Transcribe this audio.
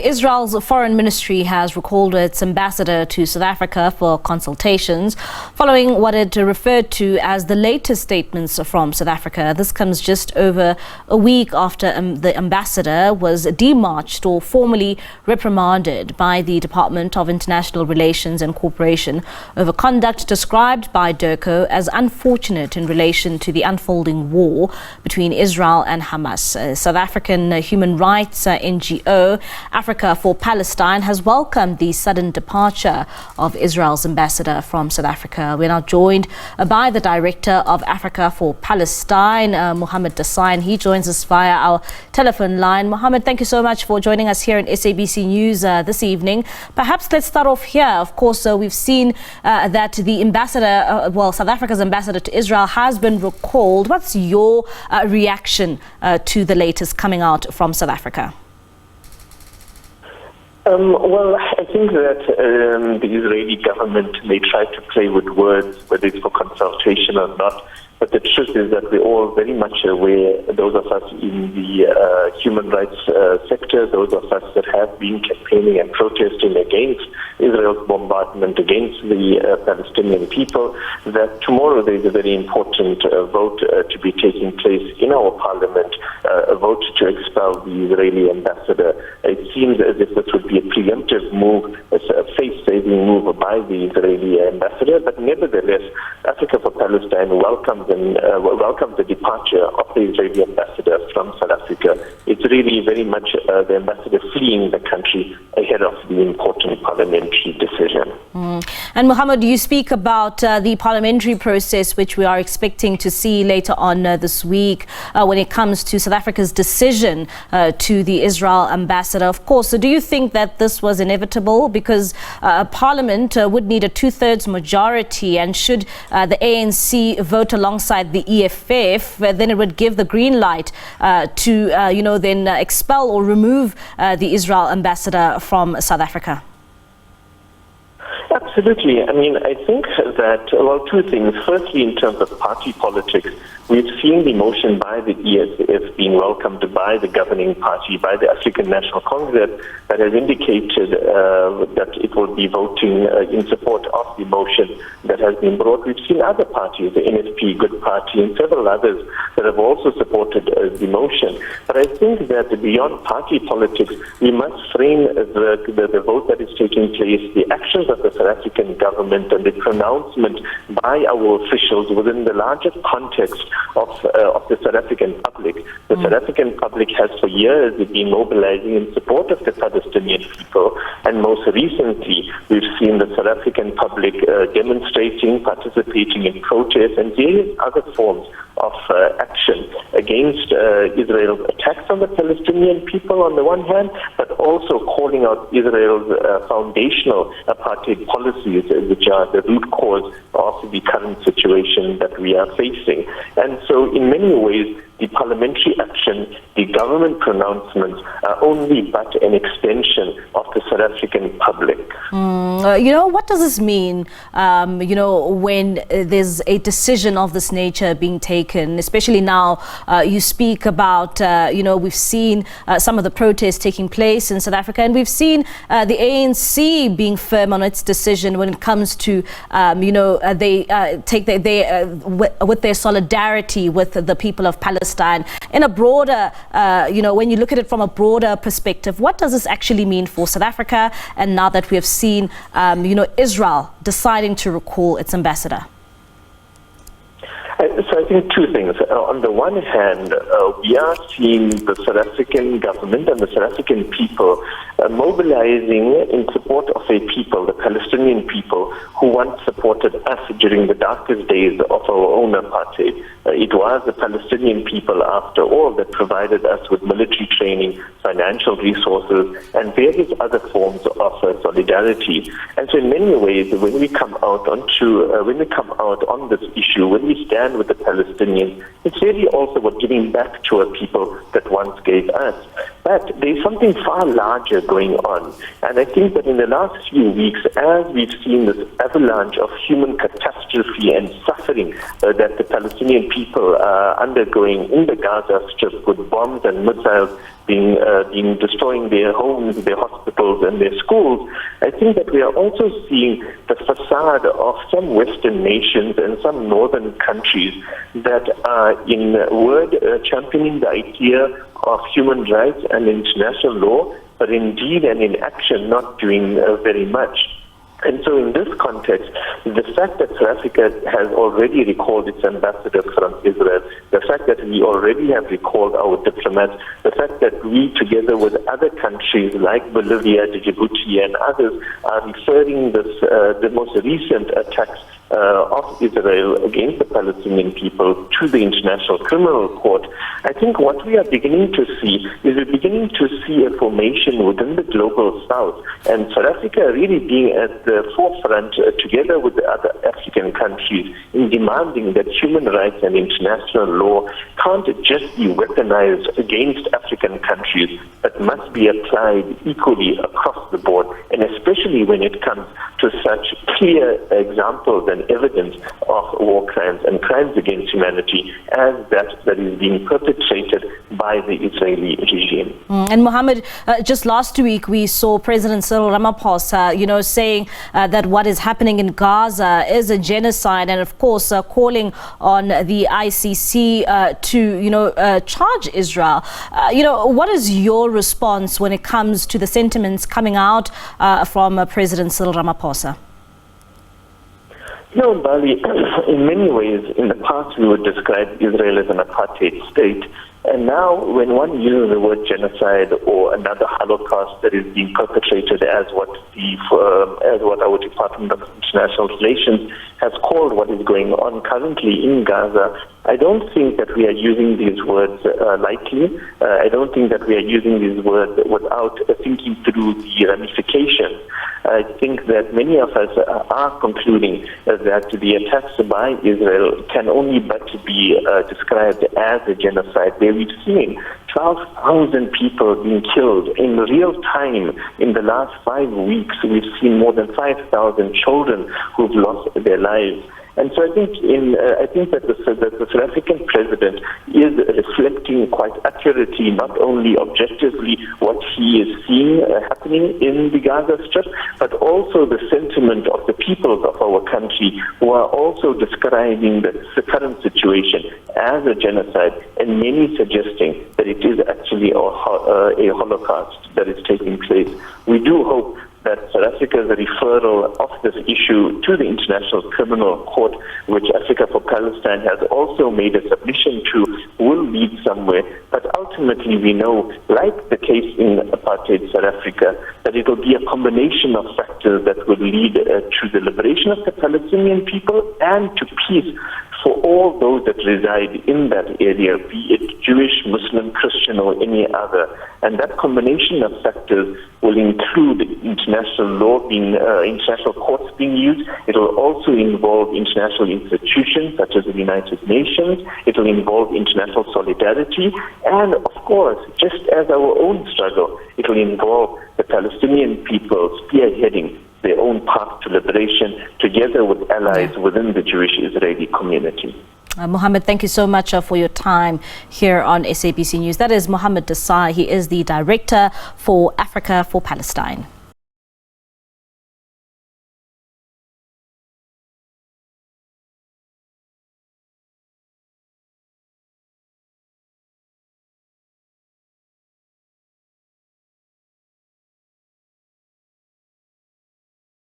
Israel's foreign ministry has recalled its ambassador to South Africa for consultations following what it referred to as the latest statements from South Africa. This comes just over a week after the ambassador was demarched or formally reprimanded by the Department of International Relations and Cooperation over conduct described by DIRCO as unfortunate in relation to the unfolding war between Israel and Hamas. South African human rights NGO Africa4Palestine has welcomed the sudden departure of Israel's ambassador from South Africa. We're now joined by the Director of Africa4Palestine, Muhammed Desai, and he joins us via our telephone line. Muhammed, thank you so much for joining us here in SABC News this evening. Perhaps let's start off here. Of course, we've seen that the ambassador, South Africa's ambassador to Israel has been recalled. What's your reaction to the latest coming out from South Africa? Well, I think that the Israeli government may try to play with words, whether it's for consultation or not. But the truth is that we're all very much aware, those of us in the human rights sector, those of us that have been campaigning and protesting against Israel's bombardment, against the Palestinian people, that tomorrow there is a very important vote to be taking place in our parliament, a vote to expel the Israeli ambassador. It seems as if this would be a preemptive move, a face-saving move by the Israeli ambassador, but nevertheless, Africa4Palestine welcomes the departure of the Israeli ambassador from South Africa. It's really very much the ambassador fleeing the country ahead of the important parliamentary decision. And Muhammad, you speak about the parliamentary process which we are expecting to see later on this week when it comes to South Africa's decision to the Israel ambassador. Of course, so do you think that this was inevitable? Because Parliament would need a two-thirds majority, and should the ANC vote alongside the EFF, then it would give the green light to, then expel or remove the Israel ambassador from South Africa. Absolutely. I mean, I think that, two things. Firstly, in terms of party politics, we've seen the motion by the EFF being welcomed by the governing party, by the African National Congress, that has indicated that it will be voting in support of the motion that has been brought. We've seen other parties, the NFP, Good Party, and several others that have also supported the motion. But I think that beyond party politics, we must frame the vote that is taking place, the actions of the South African government and the pronouncement by our officials within the larger context of the South African public. The South African public has for years been mobilizing in support of the Palestinian people, and most recently we've seen the South African public demonstrating, participating in protests and various other forms of action against Israel's attacks on the Palestinian people on the one hand, but also calling out Israel's foundational apartheid policies, which are the root cause of the current situation that we are facing. And so in many ways, the parliamentary action, the government pronouncements are only but an extension of the South African public. What does this mean, when there's a decision of this nature being taken, especially now you speak about, we've seen some of the protests taking place in South Africa, and we've seen the ANC being firm on its decision when it comes to, they take with their solidarity with the people of Palestine. In a broader, when you look at it from a broader perspective, what does this actually mean for South Africa? And now that we have seen, Israel deciding to recall its ambassador? So I think two things. On the one hand, we are seeing the South African government and the South African people mobilizing in support of a people, the Palestinian people, who once supported us during the darkest days of our own apartheid. It was the Palestinian people, after all, that provided us with military training, financial resources, and various other forms of solidarity. And so in many ways, when we come out on this issue, when we stand with the Palestinians, it's really also about giving back to a people that once gave us. But there's something far larger going on. And I think that in the last few weeks, as we've seen this avalanche of human catastrophe and suffering that the Palestinian people are undergoing in the Gaza Strip, with bombs and missiles being destroying their homes, their hospitals, and their schools, I think that we are also seeing the facade of some Western nations and some northern countries that are in word championing the idea of human rights and international law, but indeed and in action not doing very much. And so in this context, the fact that South Africa has already recalled its ambassador from Israel, the fact that we already have recalled our diplomats, the fact that we, together with other countries like Bolivia, Djibouti, and others, are referring the most recent attacks of Israel against the Palestinian people to the International Criminal Court, I think what we are beginning to see is we're beginning to see a formation within the global South, and South Africa really being at the forefront together with the other African countries in demanding that human rights and international law can't just be weaponized against African countries, but must be applied equally across the board, and especially when it comes to such clear examples and evidence of war crimes and crimes against humanity as that is being perpetrated by the Israeli regime. And Muhammad, just last week we saw President Cyril Ramaphosa, saying that what is happening in Gaza is a genocide, and of course calling on the ICC to, charge Israel. What is your response when it comes to the sentiments coming out from President Cyril Ramaphosa? No, Bali, in many ways, in the past we would describe Israel as an apartheid state. And now, when one uses the word genocide or another Holocaust that is being perpetrated as what our Department of International Relations has called what is going on currently in Gaza, I don't think that we are using these words lightly. I don't think that we are using these words without thinking through the ramifications. I think that many of us are concluding that the attacks by Israel can only but be described as a genocide, where we've seen 12,000 people being killed in real time. In the last 5 weeks, we've seen more than 5,000 children who've lost their lives. And so I think that the South African president is reflecting quite accurately, not only objectively, what he is seeing happening in the Gaza Strip, but also the sentiment of the peoples of our country who are also describing the current situation as a genocide, and many suggesting that it is actually a Holocaust that is taking place. We do hope that South Africa's referral of this issue to the International Criminal Court, which Africa4Palestine has also made a submission to, will lead somewhere. But ultimately we know, like the case in apartheid South Africa, that it will be a combination of factors that will lead to the liberation of the Palestinian people and to peace for all those that reside in that area, be it Jewish, Muslim, Christian, or any other. And that combination of factors will include international law international courts being used. It will also involve international institutions such as the United Nations. It will involve international solidarity. And of course, just as our own struggle, it will involve the Palestinian people spearheading their own path to liberation together with allies within the Jewish-Israeli community. Muhammad, thank you so much for your time here on SABC News. That is Muhammed Desai. He is the Director for Africa for Palestine.